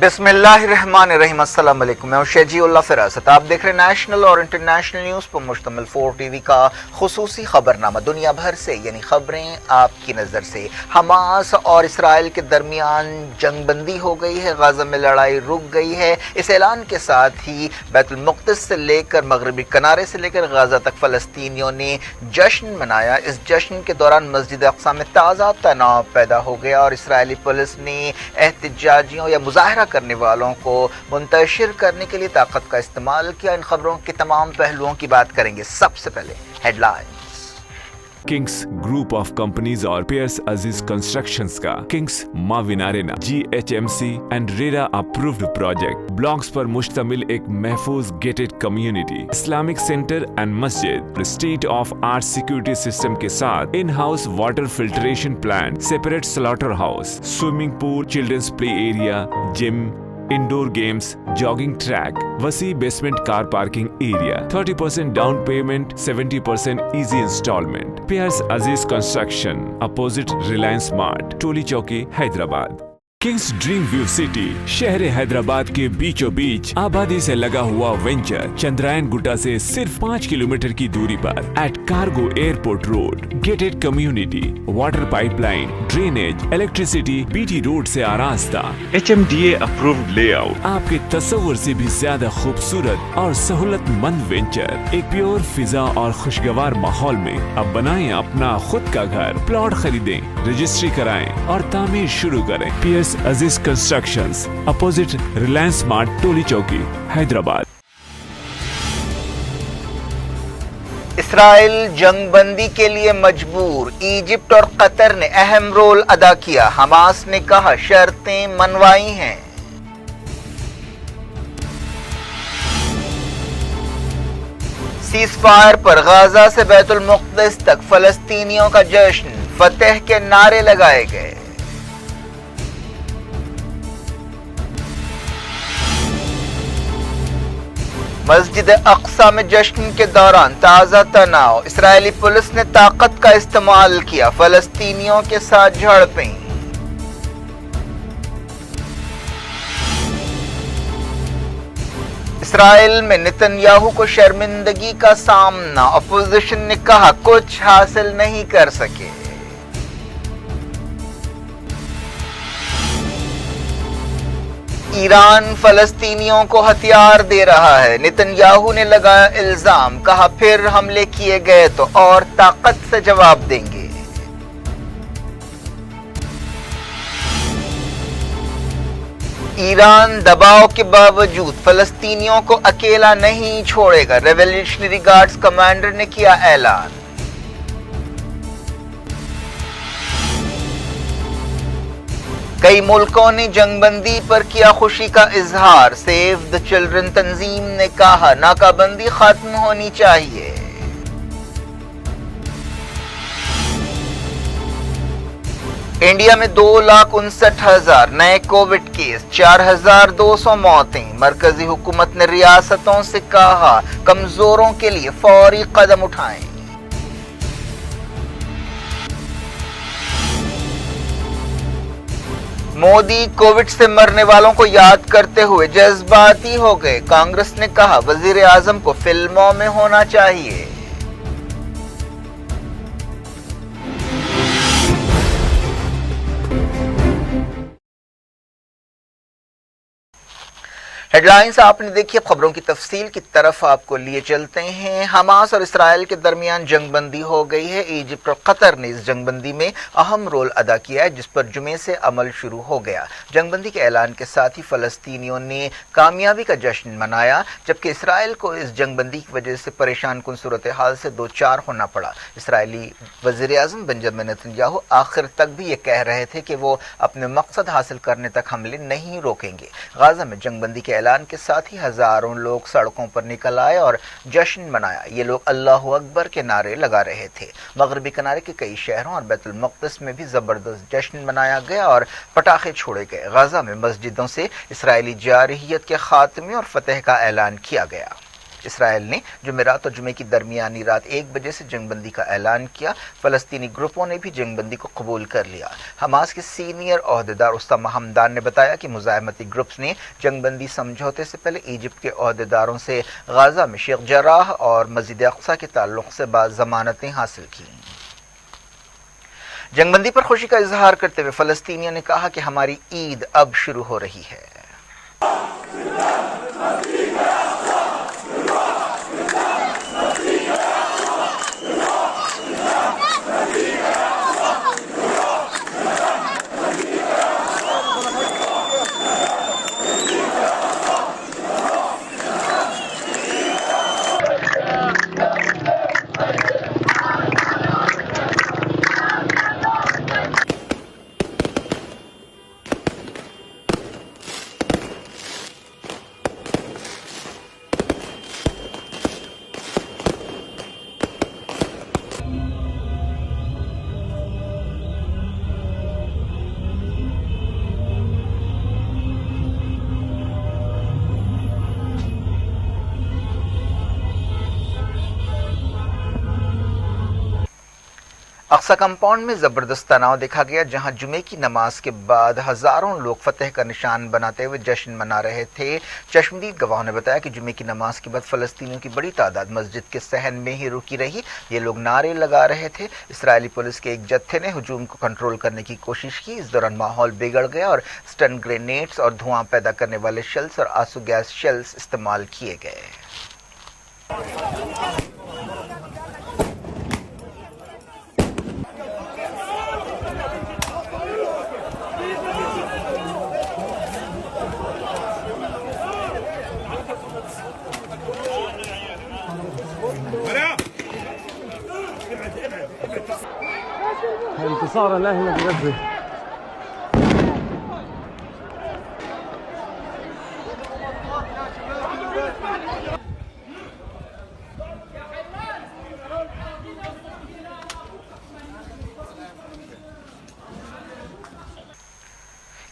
बिस्मिल्लाहिर्रहमानिर्रहीम। अस्सलाम वालेकुम। मैं शेजी उल्लाह फिरासत। आप देख रहे हैं नेशनल और इंटरनेशनल न्यूज़ पर मुश्तमिल 4 टीवी का खुसूसी खबरनामा। दुनिया भर से यानी खबरें आपकी नज़र से। हमास और इसराइल के दरमियान जंगबंदी हो गई है, गाजा में लड़ाई रुक गई है। इस ऐलान के साथ ही बैतुल मुक़द्दस से लेकर मगरबी किनारे से लेकर गाजा तक फ़लस्तीनियों ने जश्न मनाया। इस जश्न के दौरान मस्जिद अक़सा में ताज़ा तनाव पैदा हो गया और इसराइली पुलिस ने एहतजाजियों या मुज़ाहरा करने वालों को मुंतशिर करने के लिए ताकत का इस्तेमाल किया। इन खबरों के तमाम पहलुओं की बात करेंगे। सबसे पहले headlines. Kings group of companies और पियर्स अजीज कंस्ट्रक्शंस का Kings Mavin arena GHMC and RERA approved project blocks पर मुश्तमिल एक महफूज gated community, Islamic centre and मस्जिद, state of art security system के साथ in house water filtration plant, separate slaughter house, swimming pool, children's play area, gym, indoor games, jogging track, वसी basement car parking area, 30% down payment, 70% easy instalment. Pierce Aziz construction, opposite Reliance mart, टोली चौकी, Hyderabad. Kings dream view city शहर हैदराबाद के बीचों बीच आबादी से लगा हुआ venture Chandrayaan Gutta से सिर्फ 5 किलोमीटर की दूरी पर at cargo airport road, gated community, water pipeline, drainage, electricity, BT road से आरास्ता, HMDA अप्रूव्ड लेआउट, आपके तस्वुर से भी ज्यादा खूबसूरत और सहूलतमंद वेंचर एक प्योर फिजा और खुशगवार माहौल में। अब बनाएं अपना खुद का घर, प्लॉट खरीदें, रजिस्ट्री कराएं और तामीर शुरू करें। Piers Aziz constructions, opposite Reliance mart, टोली चौकी, हैदराबाद। इसराइल जंगबंदी के लिए मजबूर, इजिप्ट और कतर ने अहम रोल अदा किया। हमास ने कहा शर्तें मनवाई हैं। सीज फायर पर गाजा से बैतुल मुक़द्दस तक फलस्तीनियों का जश्न, फतेह के नारे लगाए गए। मस्जिद अक़सा में जश्न के दौरान ताज़ा तनाव, इसराइली पुलिस ने ताकत का इस्तेमाल किया, फ़लस्तीनियों के साथ झड़पें। इसराइल में नेतन्याहू को शर्मिंदगी का सामना, अपोजिशन ने कहा कुछ हासिल नहीं कर सके। ईरान फलस्तीनियों को हथियार दे रहा है, नेतन्याहू ने लगाया इल्जाम, कहा फिर हमले किए गए तो और ताकत से जवाब देंगे। ईरान दबाव के बावजूद फलस्तीनियों को अकेला नहीं छोड़ेगा, रेवोल्यूशनरी गार्ड्स कमांडर ने किया ऐलान। कई मुल्कों ने जंगबंदी पर किया खुशी का इजहार, सेव द चिल्ड्रन तंजीम ने कहा नाकाबंदी खत्म होनी चाहिए। इंडिया में 2,59,000 नए कोविड केस, 4,200 मौतें। मरकजी हुकूमत ने रियासतों से कहा कमजोरों के लिए फौरी कदम उठाएं। मोदी कोविड से मरने वालों को याद करते हुए जज्बाती हो गए, कांग्रेस ने कहा वजीर आजम को फिल्मों में होना चाहिए। हेडलाइंस आपने देखी। खबरों की तफसील की तरफ आपको लिए चलते हैं। हमास और इसराइल के दरमियान जंगबंदी हो गई है। इजिप्ट और कतर ने इस जंगबंदी में अहम रोल अदा किया है, जिस पर जुमे से अमल शुरू हो गया। जंगबंदी के ऐलान के साथ ही फलस्तीनियों ने कामयाबी का जश्न मनाया, जबकि इसराइल को इस जंगबंदी की वजह से परेशान कुन सूरत हाल से दो चार होना पड़ा। इसराइली वज़ीर आज़म बेंजामिन नेतन्याहू आखिर तक भी ये कह रहे थे कि वो अपने मकसद हासिल करने तक हमले नहीं रोकेंगे। गाजा में जंगबंदी के ऐलान के साथ ही हजारों लोग सड़कों पर निकल आए और जश्न मनाया। ये लोग अल्लाहु अकबर के नारे लगा रहे थे। मगरबी किनारे के कई शहरों और बैतुल मुक़द्दस में भी जबरदस्त जश्न मनाया गया और पटाखे छोड़े गए। गाजा में मस्जिदों से इसराइली जारहियत के खात्मे और फतेह का ऐलान किया गया। اسرائیل نے جمعرات اور جمعے کی درمیانی رات 1 بجے سے جنگ بندی کا اعلان کیا۔ فلسطینی گروپوں نے بھی جنگ بندی کو قبول کر لیا۔ حماس کے سینئر عہدیدار اسامہ حمدان نے بتایا کہ مزاحمتی گروپس نے جنگ بندی سمجھوتے سے پہلے ایجپٹ کے عہدیداروں سے غزہ میں شیخ جراح اور مسجد اقصی کے تعلق سے بعض ضمانتیں حاصل کیں۔ جنگ بندی پر خوشی کا اظہار کرتے ہوئے فلسطینیوں نے کہا کہ ہماری عید اب شروع ہو رہی ہے۔ اقصی کمپاؤنڈ میں زبردست تناؤ دیکھا گیا، جہاں جمعے کی نماز کے بعد ہزاروں لوگ فتح کا نشان بناتے ہوئے جشن منا رہے تھے۔ چشمدید گواہوں نے بتایا کہ جمعے کی نماز کے بعد فلسطینیوں کی بڑی تعداد مسجد کے صحن میں ہی رکی رہی۔ یہ لوگ نعرے لگا رہے تھے۔ اسرائیلی پولیس کے ایک جتھے نے ہجوم کو کنٹرول کرنے کی کوشش کی۔ اس دوران ماحول بگڑ گیا اور سٹن گرینیڈز اور دھواں پیدا کرنے والے شیلز اور آنسو گیس شیلز استعمال کیے گئے۔ انتصارا لاهنا بغزة.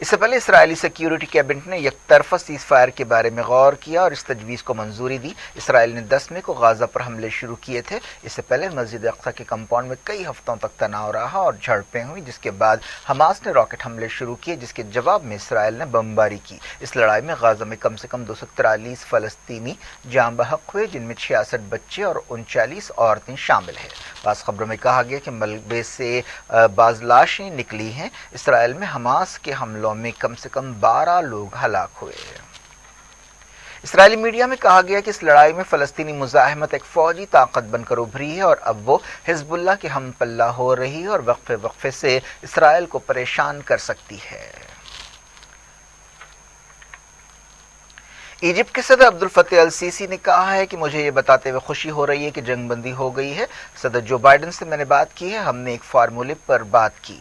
اس سے پہلے اسرائیلی سیکیورٹی کیبنٹ نے یک طرفہ سیز فائر کے بارے میں غور کیا اور اس تجویز کو منظوری دی۔ اسرائیل نے 10 مئی کو غزہ پر حملے شروع کیے تھے۔ اس سے پہلے مسجد اقصی کے کمپاؤنڈ میں کئی ہفتوں تک تناؤ رہا اور جھڑپیں ہوئی، جس کے بعد حماس نے راکٹ حملے شروع کیے، جس کے جواب میں اسرائیل نے بمباری کی۔ اس لڑائی میں غزہ میں کم سے کم 243 فلسطینی جاں بحق ہوئے، جن میں 66 بچے اور 39 عورتیں شامل ہیں۔ بعض خبروں میں کہا گیا کہ ملبے سے بعض لاشیں نکلی ہیں۔ اسرائیل میں حماس کے حملوں میں کم سے کم 12 لوگ ہلاک ہوئے۔ اسرائیلی میڈیا میں کہا گیا کہ اس لڑائی میں فلسطینی مزاحمت ایک فوجی طاقت بن کر ابھری ہے اور اب وہ حزب اللہ کے ہم پلہ ہو رہی ہے اور وقفے وقفے سے اسرائیل کو پریشان کر سکتی ہے۔ ایجپٹ کے صدر عبد الفتاح السیسی نے کہا ہے کہ مجھے یہ بتاتے ہوئے خوشی ہو رہی ہے کہ جنگ بندی ہو گئی ہے۔ صدر جو بائیڈن سے میں نے بات کی ہے، ہم نے ایک فارمولے پر بات کی۔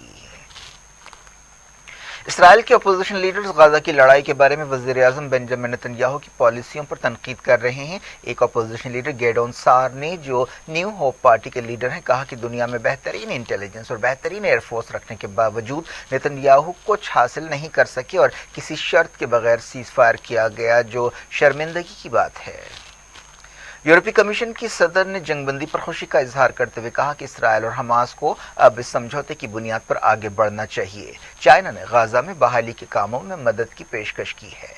اسرائیل کے اپوزیشن لیڈرز غزہ کی لڑائی کے بارے میں وزیر اعظم بنجامن نتن یاہو کی پالیسیوں پر تنقید کر رہے ہیں۔ ایک اپوزیشن لیڈر گیڈون سار نے، جو نیو ہوپ پارٹی کے لیڈر ہیں، کہا کہ دنیا میں بہترین انٹیلیجنس اور بہترین ایئر فورس رکھنے کے باوجود نتن یاہو کچھ حاصل نہیں کر سکے اور کسی شرط کے بغیر سیز فائر کیا گیا، جو شرمندگی کی بات ہے۔ یورپی کمیشن کی صدر نے جنگ بندی پر خوشی کا اظہار کرتے ہوئے کہا کہ اسرائیل اور حماس کو اب اس سمجھوتے کی بنیاد پر آگے بڑھنا چاہیے۔ چائنا نے غزہ میں بحالی کے کاموں میں مدد کی پیشکش کی ہے۔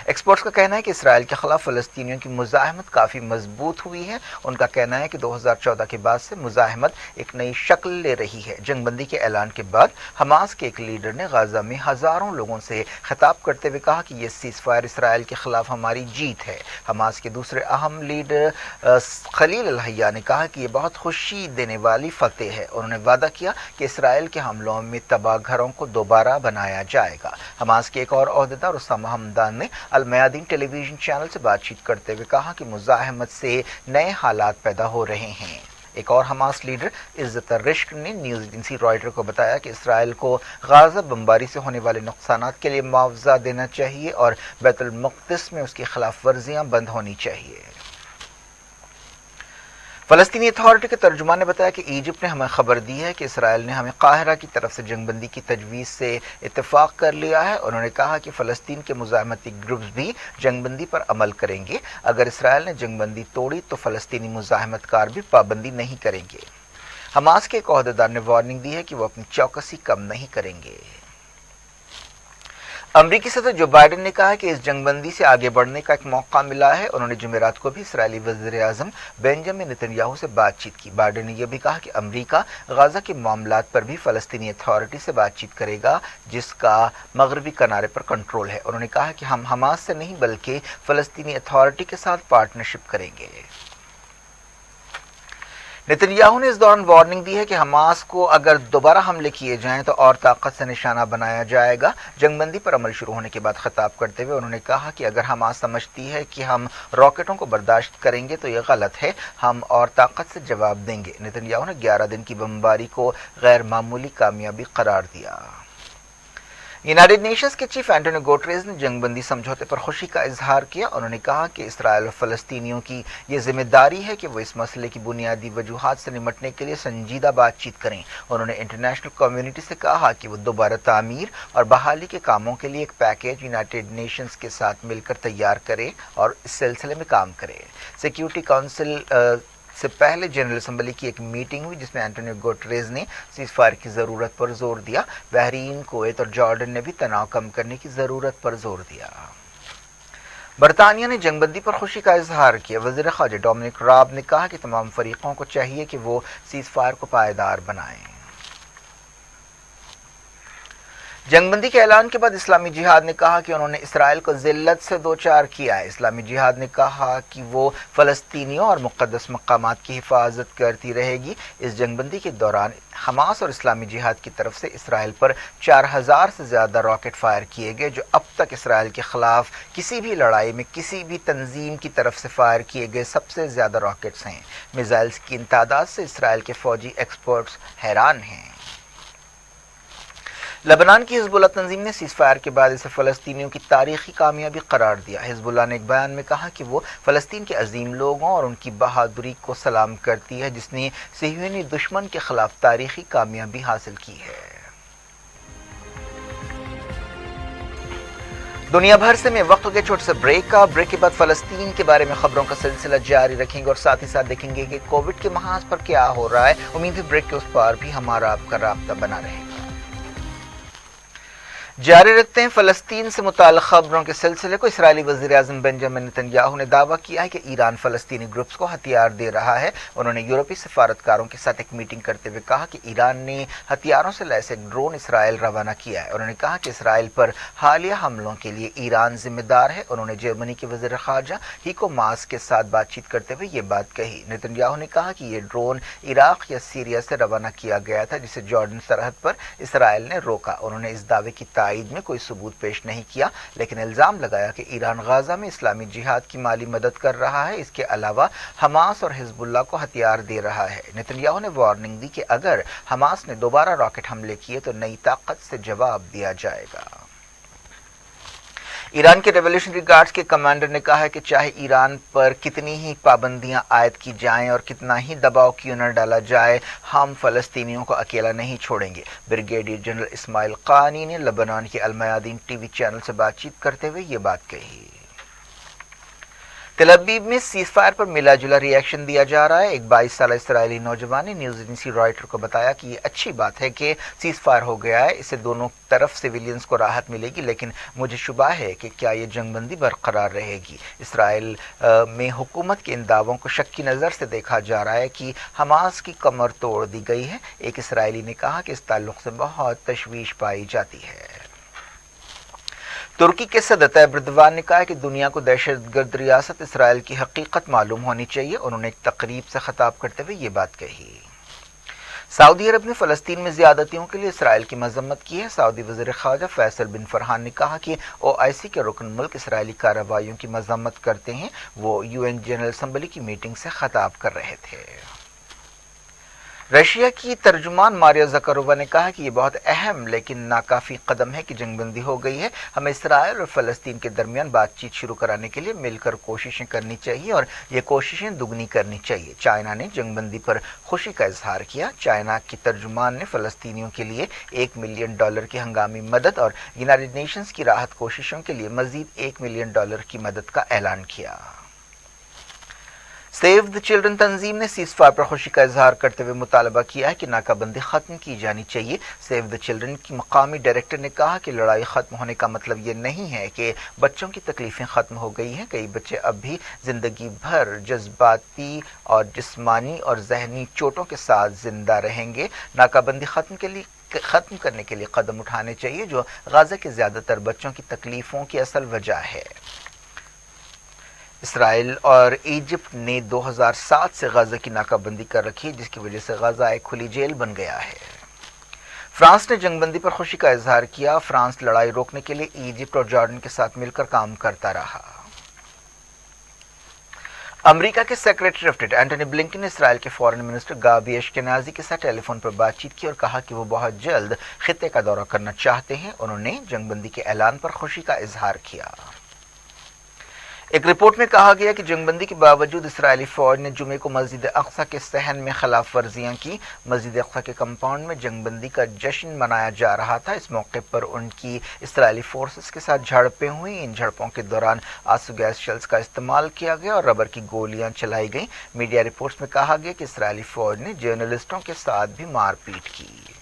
ایکسپرٹس کا کہنا ہے کہ اسرائیل کے خلاف فلسطینیوں کی مزاحمت کافی مضبوط ہوئی ہے۔ ان کا کہنا ہے کہ 2014 کے بعد سے مزاحمت ایک نئی شکل لے رہی ہے۔ جنگ بندی کے اعلان کے بعد حماس کے ایک لیڈر نے غزہ میں ہزاروں لوگوں سے خطاب کرتے ہوئے کہا کہ یہ سیز فائر اسرائیل کے خلاف ہماری جیت ہے۔ حماس کے دوسرے اہم لیڈر خلیل الحیہ نے کہا کہ یہ بہت خوشی دینے والی فتح ہے۔ انہوں نے وعدہ کیا کہ اسرائیل کے حملوں میں تباہ گھروں کو دوبارہ بنایا جائے گا۔ حماس کے ایک اور عہدیدار اسامہ حمدان نے المیادین ٹیلی ویژن چینل سے بات چیت کرتے ہوئے کہا کہ مزاحمت سے نئے حالات پیدا ہو رہے ہیں۔ ایک اور حماس لیڈر عزت الرشق نے نیوز ایجنسی رائٹر کو بتایا کہ اسرائیل کو غزہ بمباری سے ہونے والے نقصانات کے لیے معاوضہ دینا چاہیے اور بیت المقدس میں اس کی خلاف ورزیاں بند ہونی چاہیے۔ فلسطینی اتھارٹی کے ترجمان نے بتایا کہ ایجپٹ نے ہمیں خبر دی ہے کہ اسرائیل نے ہمیں قاہرہ کی طرف سے جنگ بندی کی تجویز سے اتفاق کر لیا ہے۔ انہوں نے کہا کہ فلسطین کے مزاحمتی گروپس بھی جنگ بندی پر عمل کریں گے۔ اگر اسرائیل نے جنگ بندی توڑی تو فلسطینی مزاحمت کار بھی پابندی نہیں کریں گے۔ حماس کے ایک عہدیدار نے وارننگ دی ہے کہ وہ اپنی چوکسی کم نہیں کریں گے۔ امریکی صدر جو بائیڈن نے کہا کہ اس جنگ بندی سے آگے بڑھنے کا ایک موقع ملا ہے۔ انہوں نے جمعرات کو بھی اسرائیلی وزیر اعظم بنجامن نتن یاہو سے بات چیت کی۔ بائیڈن نے یہ بھی کہا کہ امریکہ غزہ کے معاملات پر بھی فلسطینی اتھارٹی سے بات چیت کرے گا جس کا مغربی کنارے پر کنٹرول ہے۔ انہوں نے کہا کہ ہم حماس سے نہیں بلکہ فلسطینی اتھارٹی کے ساتھ پارٹنرشپ کریں گے۔ نتن یاہو نے اس دوران وارننگ دی ہے کہ حماس کو اگر دوبارہ حملے کیے جائیں تو اور طاقت سے نشانہ بنایا جائے گا۔ جنگ بندی پر عمل شروع ہونے کے بعد خطاب کرتے ہوئے انہوں نے کہا کہ اگر حماس سمجھتی ہے کہ ہم راکٹوں کو برداشت کریں گے تو یہ غلط ہے، ہم اور طاقت سے جواب دیں گے۔ نتن یاہو نے 11 دن کی بمباری کو غیر معمولی کامیابی قرار دیا۔ یونائیٹڈ نیشنز کے چیف اینٹونیو گوٹریز نے جنگ بندی سمجھوتے پر خوشی کا اظہار کیا۔ انہوں نے کہا کہ اسرائیل اور فلسطینیوں کی یہ ذمہ داری ہے کہ وہ اس مسئلے کی بنیادی وجوہات سے نمٹنے کے لیے سنجیدہ بات چیت کریں۔ انہوں نے انٹرنیشنل کمیونٹی سے کہا کہ وہ دوبارہ تعمیر اور بحالی کے کاموں کے لیے ایک پیکیج یونائیٹڈ نیشنز کے ساتھ مل کر تیار کرے اور اس سلسلے میں کام کرے۔ سیکیورٹی کونسل سے پہلے جنرل اسمبلی کی ایک میٹنگ ہوئی جس میں اینٹونیو گوٹریز نے سیز فائر کی ضرورت پر زور دیا۔ بحرین، کویت اور جارڈن نے بھی تناؤ کم کرنے کی ضرورت پر زور دیا۔ برطانیہ نے جنگ بندی پر خوشی کا اظہار کیا۔ وزیر خارجہ ڈومنک راب نے کہا کہ تمام فریقوں کو چاہیے کہ وہ سیز فائر کو پائیدار بنائیں۔ جنگ بندی کے اعلان کے بعد اسلامی جہاد نے کہا کہ انہوں نے اسرائیل کو ذلت سے دوچار کیا ہے۔ اسلامی جہاد نے کہا کہ وہ فلسطینیوں اور مقدس مقامات کی حفاظت کرتی رہے گی۔ اس جنگ بندی کے دوران حماس اور اسلامی جہاد کی طرف سے اسرائیل پر 4000 سے زیادہ راکٹ فائر کیے گئے، جو اب تک اسرائیل کے خلاف کسی بھی لڑائی میں کسی بھی تنظیم کی طرف سے فائر کیے گئے سب سے زیادہ راکٹس ہیں۔ میزائلز کی ان تعداد سے اسرائیل کے فوجی ایکسپرٹس حیران ہیں۔ لبنان کی حزب اللہ تنظیم نے سیز فائر کے بعد اسے فلسطینیوں کی تاریخی کامیابی قرار دیا۔ حزب اللہ نے ایک بیان میں کہا کہ وہ فلسطین کے عظیم لوگوں اور ان کی بہادری کو سلام کرتی ہے جس نے صہیونی دشمن کے خلاف تاریخی کامیابی حاصل کی ہے۔ دنیا بھر سے میں وقت ہو گیا چھوٹے سے بریک کا۔ بریک کے بعد فلسطین کے بارے میں خبروں کا سلسلہ جاری رکھیں گے اور ساتھ ہی ساتھ دیکھیں گے کہ کووڈ کے محاذ پر کیا ہو رہا ہے۔ امید ہے بریک کے اس پار بھی ہمارا آپ کا رابطہ بنا رہے گا۔ جاری رکھتے ہیں فلسطین سے متعلق خبروں کے سلسلے کو۔ اسرائیلی وزیر اعظم بنجامن نتن یاہو نے دعویٰ کیا ہے کہ ایران فلسطینی گروپس کو ہتھیار دے رہا ہے۔ انہوں نے یورپی سفارتکاروں کے ساتھ ایک میٹنگ کرتے ہوئے کہا کہ ایران نے ہتھیاروں سے لیس ایک ڈرون اسرائیل روانہ کیا ہے۔ انہوں نے کہا کہ اسرائیل پر حالیہ حملوں کے لیے ایران ذمہ دار ہے۔ انہوں نے جرمنی کے وزیر خارجہ ہیکو ماس کے ساتھ بات چیت کرتے ہوئے یہ بات کہی۔ نتن یاہو نے کہا کہ یہ ڈرون عراق یا سیریا سے روانہ کیا گیا تھا جسے جارڈن سرحد پر اسرائیل نے روکا۔ انہوں نے اس دعوے کی تائید میں کوئی ثبوت پیش نہیں کیا لیکن الزام لگایا کہ ایران غزہ میں اسلامی جہاد کی مالی مدد کر رہا ہے۔ اس کے علاوہ حماس اور حزب اللہ کو ہتھیار دے رہا ہے۔ نتن یاہو نے وارننگ دی کہ اگر حماس نے دوبارہ راکٹ حملے کیے تو نئی طاقت سے جواب دیا جائے گا۔ ایران کے ریولیوشنری گارڈز کے کمانڈر نے کہا ہے کہ چاہے ایران پر کتنی ہی پابندیاں عائد کی جائیں اور کتنا ہی دباؤ کیوں نہ ڈالا جائے، ہم فلسطینیوں کو اکیلا نہیں چھوڑیں گے۔ بریگیڈیئر جنرل اسماعیل قانی نے لبنان کے المیادین ٹی وی چینل سے بات چیت کرتے ہوئے یہ بات کہی۔ تل ابیب میں سیز فائر پر ملا جلا ری ایکشن دیا جا رہا ہے۔ ایک 22 سالہ اسرائیلی نوجوان نے نیوز ایجنسی رائٹر کو بتایا کہ یہ اچھی بات ہے کہ سیز فائر ہو گیا ہے، اس سے دونوں طرف سویلینز کو راحت ملے گی، لیکن مجھے شبہ ہے کہ کیا یہ جنگ بندی برقرار رہے گی۔ اسرائیل میں حکومت کے ان دعووں کو شک کی نظر سے دیکھا جا رہا ہے کہ حماس کی کمر توڑ دی گئی ہے۔ ایک اسرائیلی نے کہا کہ اس تعلق سے بہت تشویش پائی جاتی ہے۔ ترکی کے صدر طیب اردوان نے کہا کہ دنیا کو دہشت گرد ریاست اسرائیل کی حقیقت معلوم ہونی چاہیے۔ انہوں نے ایک تقریب سے خطاب کرتے ہوئے یہ بات کہی۔ سعودی عرب نے فلسطین میں زیادتیوں کے لیے اسرائیل کی مذمت کی ہے۔ سعودی وزیر خارجہ فیصل بن فرحان نے کہا کہ OIC کے رکن ملک اسرائیلی کارروائیوں کی مذمت کرتے ہیں۔ وہ UN جنرل اسمبلی کی میٹنگ سے خطاب کر رہے تھے۔ रशिया की तर्जुमान मारिया ज़कारोवा ने कहा कि ये बहुत अहम लेकिन नाकाफी कदम है कि जंगबंदी हो गई है। हमें इसराइल और फ़लस्तीन के दरमियान बातचीत शुरू कराने के लिए मिलकर कोशिशें करनी चाहिए और ये कोशिशें दुगनी करनी चाहिए। चाइना ने जंगबंदी पर खुशी का इजहार किया। चाइना की तर्जुमान ने फ़लस्तीनियों के लिए $1 मिलियन की हंगामी मदद और यूनाइटेड नेशंस की राहत कोशिशों के लिए मजीद $1 मिलियन की मदद का ऐलान किया। सेव द चिल्ड्रन तंजीम ने सीज़फायर पर खुशी का इजहार करते हुए मुतालबा किया है कि नाकाबंदी खत्म की जानी चाहिए। सेव द चिल्ड्रन की मकामी डायरेक्टर ने कहा कि लड़ाई खत्म होने का मतलब ये नहीं है कि बच्चों की तकलीफें खत्म हो गई हैं। कई बच्चे अब भी जिंदगी भर जज्बाती और जिस्मानी और जहनी चोटों के साथ जिंदा रहेंगे। नाकाबंदी खत्म करने के लिए कदम उठाने चाहिए जो गाजा के ज्यादातर बच्चों की तकलीफों की असल वजह है। इसराइल और इजिप्ट ने 2007 से गाजा की नाकाबंदी कर रखी है, जिसकी वजह से गाजा एक खुली जेल बन गया है। फ्रांस ने जंगबंदी पर खुशी का इजहार किया। फ्रांस लड़ाई रोकने के लिए इजिप्ट और जॉर्डन के साथ मिलकर काम करता रहा। अमेरिका के secretary of state Antony Blinken ने इसराइल के फॉरेन मिनिस्टर गाबी एश्केनाजी के साथ टेलीफोन पर बातचीत की और कहा कि वो बहुत जल्द खित्ते का दौरा करना चाहते हैं। उन्होंने जंगबंदी के ऐलान पर खुशी का इजहार किया। एक रिपोर्ट में कहा गया कि जंगबंदी के बावजूद इसराइली फौज ने जुमे को मस्जिद अक्सा के सहन में खिलाफ वर्जियां की। मस्जिद अक्सा के कंपाउंड में जंगबंदी का जश्न मनाया जा रहा था। इस मौके पर उनकी इसराइली फोर्सेस के साथ झड़पें हुई। इन झड़पों के दौरान आंसू गैस शेल्स का इस्तेमाल किया गया और रबर की गोलियां चलाई गईं। मीडिया रिपोर्ट्स में कहा गया कि इसराइली फौज ने जर्नलिस्टों के साथ भी मारपीट की।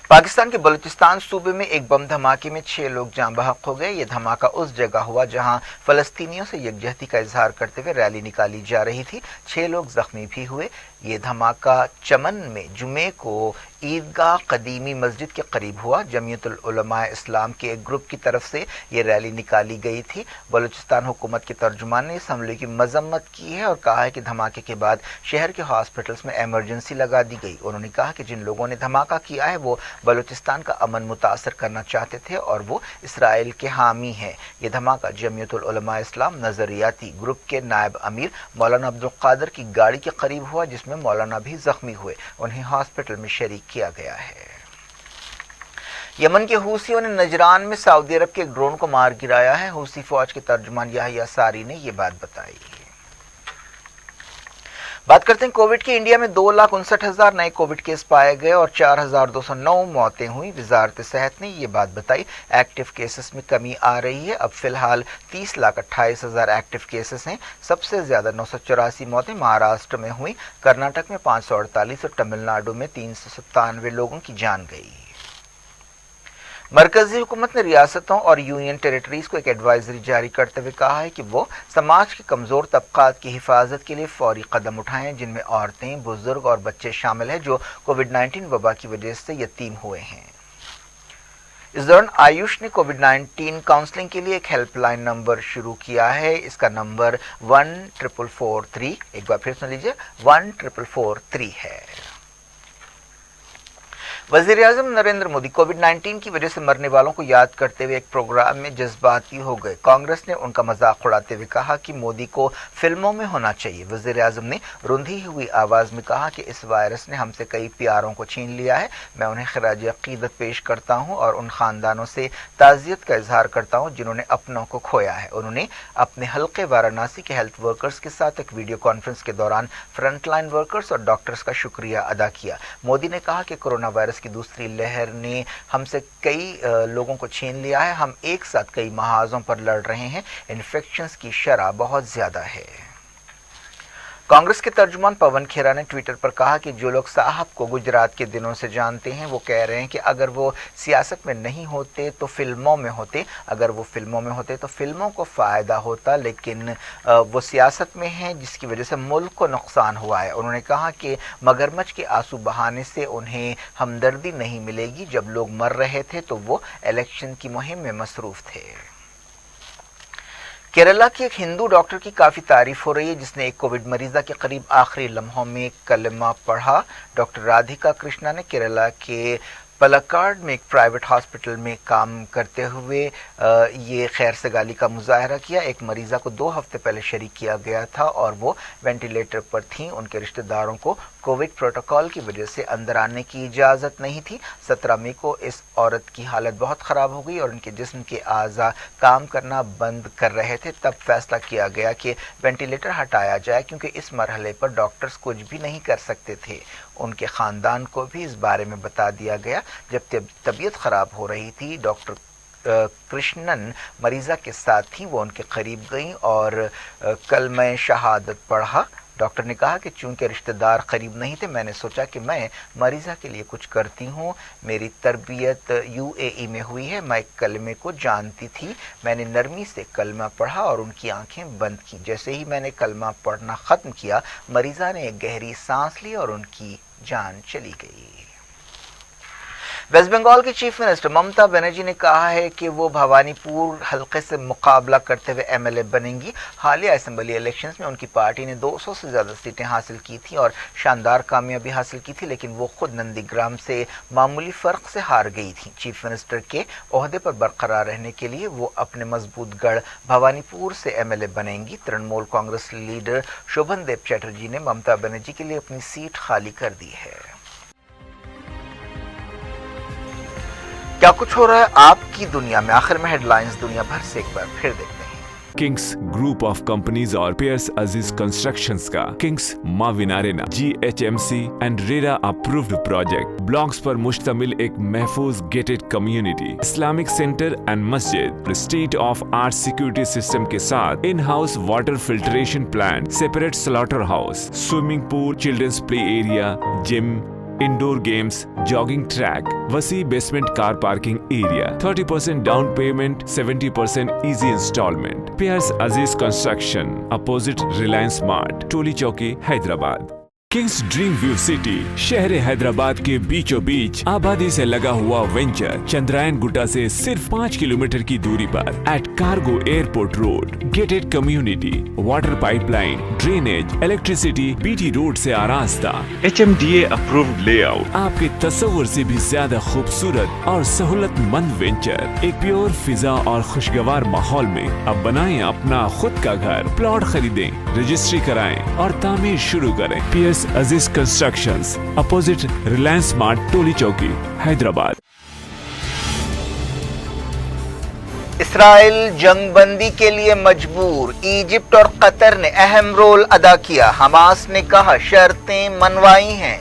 पाकिस्तान के बलूचिस्तान सूबे में एक बम धमाके में 6 लोग जाँ बहक हो गए। ये धमाका उस जगह हुआ जहां फलस्तीनियों से यकजहती का इजहार करते हुए रैली निकाली जा रही थी। 6 लोग जख्मी भी हुए। ये धमाका चमन में जुमे को ईदगाह कदीमी मस्जिद के करीब हुआ। जमीयतुल उलमा इस्लाम के एक ग्रुप की तरफ से ये रैली निकाली गई थी। बलूचिस्तान हुकूमत के तर्जुमान ने इस हमले की मजम्मत की है और कहा है कि धमाके के बाद शहर के हॉस्पिटल्स में इमरजेंसी लगा दी गई। उन्होंने कहा कि जिन लोगों ने धमाका किया है वो बलूचिस्तान का अमन मुतासर करना चाहते थे और वो इसराइल के हामी हैं। ये धमाका जमीयतुल उलमा इस्लाम नजरियाती ग्रुप के नायब अमीर मौलाना अब्दुल कादिर की गाड़ी के करीब हुआ, जिसमें मौलाना भी जख्मी हुए। उन्हें हॉस्पिटल में शरीक किया गया है। यमन के हूसियों ने नजरान में सऊदी अरब के एक ड्रोन को मार गिराया है। हूसी फौज के तर्जुमान याहिया सारी ने यह बात बताई। बात करते हैं कोविड की। इंडिया में 2,59,000 नए कोविड केस पाए गए और 4,209 मौतें हुई। वजारत सेहत ने ये बात बताई। एक्टिव केसेस में कमी आ रही है। अब फिलहाल 30,28,000 एक्टिव केसेस हैं। सबसे ज्यादा 984 मौतें महाराष्ट्र में हुई। कर्नाटक में 548 और तमिलनाडु में 397 लोगों की जान गई। मरकजी हुकूमत ने रियासतों और यूनियन टेरिटरीज को एक एडवाइजरी जारी करते हुए कहा है कि वो समाज के कमजोर तबकात की हिफाजत के लिए फौरी कदम उठाएं, जिनमें औरतें, बुजुर्ग और बच्चे शामिल हैं जो कोविड-19 वबा की वजह से यतीम हुए हैं। इस दौरान आयुष ने कोविड-19 काउंसलिंग के लिए एक हेल्पलाइन नंबर शुरू किया है। इसका नंबर 14443, एक बार फिर सुन लीजिए, 14443 है। वज़ीर-ए-आज़म नरेंद्र मोदी कोविड-19 की वजह से मरने वालों को याद करते हुए एक प्रोग्राम में जज्बाती हो गए। कांग्रेस ने उनका मजाक उड़ाते हुए कहा कि मोदी को फिल्मों में होना चाहिए। वज़ीर-ए-आज़म ने रुंधी हुई आवाज में कहा कि इस वायरस ने हमसे कई प्यारों को छीन लिया है। मैं उन्हें खिराज अकीदत पेश करता हूं और उन खानदानों से ताज़ियत का इजहार करता हूं जिन्होंने अपनों को खोया है। उन्होंने अपने हल्के वाराणसी के हेल्थ वर्कर्स के साथ एक वीडियो कॉन्फ्रेंस के दौरान फ्रंटलाइन वर्कर्स और डॉक्टर्स का शुक्रिया अदा किया। मोदी ने कहा कि कोरोना वायरस की दूसरी लहर ने हमसे कई लोगों को छीन लिया है। हम एक साथ कई महाजों पर लड़ रहे हैं। इन्फेक्शंस की शरह बहुत ज्यादा है। कांग्रेस के तर्जुमान पवन खेरा ने ट्विटर पर कहा कि जो लोग साहब को गुजरात के दिनों से जानते हैं वो कह रहे हैं कि अगर वो सियासत में नहीं होते तो फिल्मों में होते, अगर वो फिल्मों में होते तो फिल्मों को फ़ायदा होता, लेकिन वो सियासत में हैं जिसकी वजह से मुल्क को नुकसान हुआ है। उन्होंने कहा कि मगरमच्छ के आंसू बहाने से उन्हें हमदर्दी नहीं मिलेगी। जब लोग मर रहे थे तो वो इलेक्शन की मुहिम में मसरूफ़ थे। केरला की एक हिंदू डॉक्टर की काफ़ी तारीफ हो रही है जिसने एक कोविड मरीजा के करीब आखिरी लम्हों में कलमा पढ़ा। डॉक्टर राधिका कृष्णा ने केरला के पलाक्काड में एक प्राइवेट हॉस्पिटल में काम करते हुए ये खैर सगाली का मुजाहरा किया। एक मरीज़ा को 2 हफ्ते पहले शरीक किया गया था और वो वेंटिलेटर पर थीं। उनके रिश्तेदारों को कोविड प्रोटोकॉल की वजह से अंदर आने की इजाज़त नहीं थी। 17 मई को इस औरत की हालत बहुत ख़राब हो गई और उनके जिस्म के आज़ा काम करना बंद कर रहे थे। तब फैसला किया गया कि वेंटिलेटर हटाया जाए, क्योंकि इस मरहले पर डॉक्टर्स कुछ भी नहीं कर सकते थे। उनके ख़ानदान को भी इस बारे में बता दिया गया। जब तबीयत ख़राब हो रही थी, डॉक्टर कृष्णन मरीज़ा के साथ थी। वो उनके करीब गईं और कलमे शहादत पढ़ा। डॉक्टर ने कहा कि चूंकि रिश्तेदार करीब नहीं थे, मैंने सोचा कि मैं मरीज़ा के लिए कुछ करती हूँ। मेरी तरबियत UAE में हुई है। मैं कलमे को जानती थी। मैंने नरमी से कलमा पढ़ा और उनकी आंखें बंद की। जैसे ही मैंने कलमा पढ़ना ख़त्म किया, मरीज़ा ने एक गहरी सांस ली और उनकी जान चली गई। वेस्ट बंगाल की चीफ मिनिस्टर ममता बनर्जी ने कहा है कि वो भवानीपुर हल्के से मुकाबला करते हुए MLA बनेंगी। हालिया असेंबली इलेक्शंस में उनकी पार्टी ने 200 से ज़्यादा सीटें हासिल की थी और शानदार कामयाबी हासिल की थी, लेकिन वो खुद नंदीग्राम से मामूली फ़र्क से हार गई थी। चीफ मिनिस्टर के ओहदे पर बरकरार रहने के लिए वो अपने मजबूत गढ़ भवानीपुर से MLA बनेंगी। तृणमूल कांग्रेस लीडर शोभन देव चैटर्जी ने ममता बनर्जी के लिए अपनी सीट खाली कर दी है। क्या कुछ हो रहा है आपकी दुनिया में, आखिर में हेडलाइंस दुनिया भर से एक बार फिर देखते हैं। किंग्स ग्रुप ऑफ कंपनीज और पियर्स अजीज कंस्ट्रक्शंस का Kings Mavin arena GHMC and RERA approved project blocks पर मुश्तमिल एक महफूज gated community, Islamic centre and मस्जिद, state of art security system के साथ in house water filtration plant, separate slaughter house, swimming pool, children's play area, gym, indoor games, jogging track, वसी basement car parking area, 30% down payment, 70% easy instalment. Pierce Aziz construction, opposite Reliance mart, टोली चौकी, Hyderabad. Kings dream view city, शहर हैदराबाद के बीचों बीच आबादी से लगा हुआ venture, Chandrayaan Gutta से सिर्फ 5 किलोमीटर की दूरी पर at cargo airport road, gated community, water pipeline, drainage, electricity, BT road से आरास्ता, HMDA अप्रूव्ड लेआउट, आपके तस्वुर से भी ज्यादा खूबसूरत और सहूलतमंद वेंचर, एक प्योर फिजा और खुशगवार माहौल में। अब बनाएं अपना खुद का घर, प्लॉट खरीदें, रजिस्ट्री कराएं और तामीर शुरू करें। Piers Aziz constructions, opposite Reliance mart, टोली चौकी, हैदराबाद। इसराइल जंगबंदी के लिए मजबूर, इजिप्ट और कतर ने अहम रोल अदा किया। हमास ने कहा शर्तें मनवाई हैं।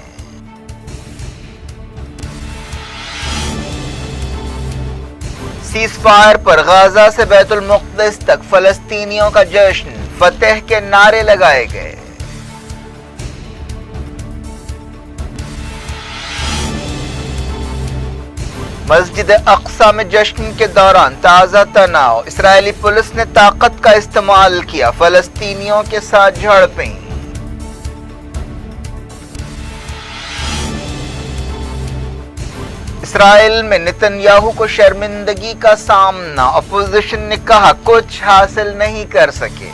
सीज़फायर पर गाजा से बैतुल मुक़द्दस तक फलस्तीनियों का जश्न, फतह के नारे लगाए गए। मस्जिद अक्सा में जश्न के दौरान ताज़ा तनाव, इस्राएली पुलिस ने ताकत का इस्तेमाल किया, फलस्तीनियों के साथ झड़पें। इस्राएल में नेतन्याहू को शर्मिंदगी का सामना, अपोजिशन ने कहा कुछ हासिल नहीं कर सके।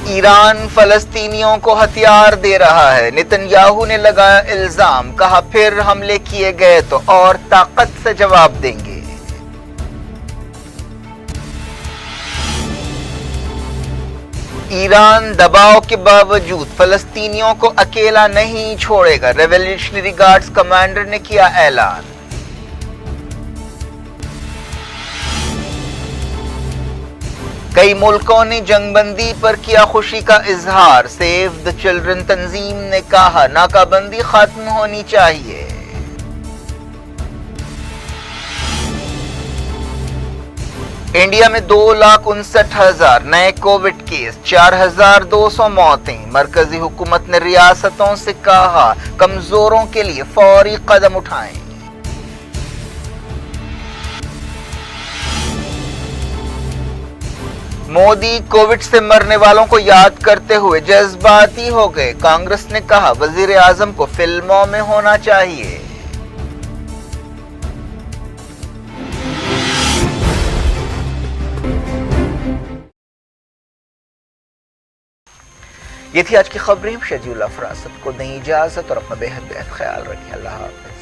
ईरान फलस्तीनियों को हथियार दे रहा है, नेतन्याहू ने लगाया इल्जाम, कहा फिर हमले किए गए तो और ताकत से जवाब देंगे। ईरान दबाव के बावजूद फलस्तीनियों को अकेला नहीं छोड़ेगा, रेवोल्यूशनरी गार्ड्स कमांडर ने किया ऐलान। कई मुल्कों ने जंगबंदी पर किया खुशी का इजहार, सेव द चिल्ड्रन तंजीम ने कहा नाकाबंदी खत्म होनी चाहिए। इंडिया में 2,59,000 नए कोविड केस, 4,200 मौतें। मरकजी हुकूमत ने रियासतों से कहा कमजोरों के लिए फौरी कदम उठाएं। मोदी कोविड से मरने वालों को याद करते हुए जज्बाती हो गए, कांग्रेस ने कहा वजीर आजम को फिल्मों में होना चाहिए। یہ تھی آج کی خبریں. شجیع الافراست کو دیں اجازت اور اپنا بے حد خیال رکھیں. اللہ حافظ.